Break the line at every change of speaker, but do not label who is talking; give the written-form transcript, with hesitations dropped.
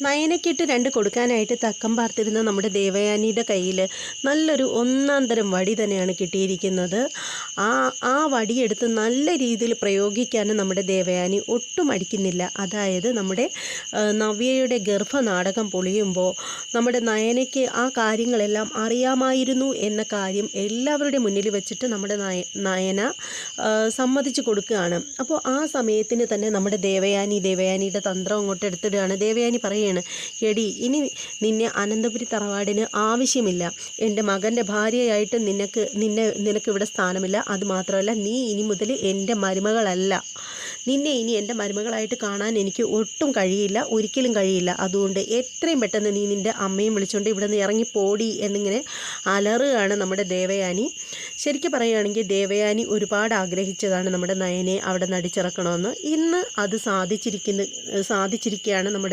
നയനക്കിട്ട് 2 കൊടുക്കാനായിട്ട് തക്കം പാർത്തിരുന്ന നമ്മുടെ ദേവയാനിയുടെ കയ്യിൽ നല്ലൊരു ഒന്നാം തരം വടി തന്നെയാണ് കിട്ടിയിരിക്കുന്നത്. ആ വടിയെടുത്ത് നല്ല രീതിയിൽ പ്രയോഗിക്കാനും നമ്മുടെ ദേവയാനി ഒട്ടും മടിക്കുന്നില്ല. അതായത് നമ്മുടെ നവ്യയുടെ ഗർഭനാടകം പൊളിയുമ്പോൾ നമ്മുടെ നയനയ്ക്ക് ആ കാര്യങ്ങളെല്ലാം അറിയാമായിരുന്നു എന്ന കാര്യം എല്ലാവരുടെ മുന്നിൽ വെച്ചിട്ട് നമ്മുടെ നയന സമ്മതിച്ചു കൊടുക്കുകയാണ്. അപ്പോൾ ആ സമയത്തിന് തന്നെ നമ്മുടെ ദേവയാനിയുടെ തന്ത്രം അങ്ങോട്ട് എടുത്തിടുകയാണ്. ദേവയാനി പറയുകയാണ്, എടി ഇനി നിന്നെ അനന്തപുരി തറവാടിന് ആവശ്യമില്ല. എൻ്റെ മകൻ്റെ ഭാര്യയായിട്ട് നിനക്ക് ഇവിടെ സ്ഥാനമില്ല. അതുമാത്രമല്ല, നീ ഇനി മുതൽ എൻ്റെ മരുമകളല്ല. നിന്നെ ഇനി എൻ്റെ മരുമകളായിട്ട് കാണാൻ എനിക്ക് ഒട്ടും കഴിയില്ല, ഒരിക്കലും കഴിയില്ല. അതുകൊണ്ട് എത്രയും പെട്ടെന്ന് നീ നിൻ്റെ അമ്മയും വിളിച്ചുകൊണ്ട് ഇവിടെ നിന്ന് ഇറങ്ങിപ്പോടി എന്നിങ്ങനെ അലറുകയാണ് നമ്മുടെ ദേവയാനി. ശരിക്കും പറയുകയാണെങ്കിൽ ദേവയാനി ഒരുപാട് ആഗ്രഹിച്ചതാണ് നമ്മുടെ നയനെ അവിടെ നടിച്ചിറക്കണമെന്ന്. ഇന്ന് അത് സാധിച്ചിരിക്കുകയാണ് നമ്മുടെ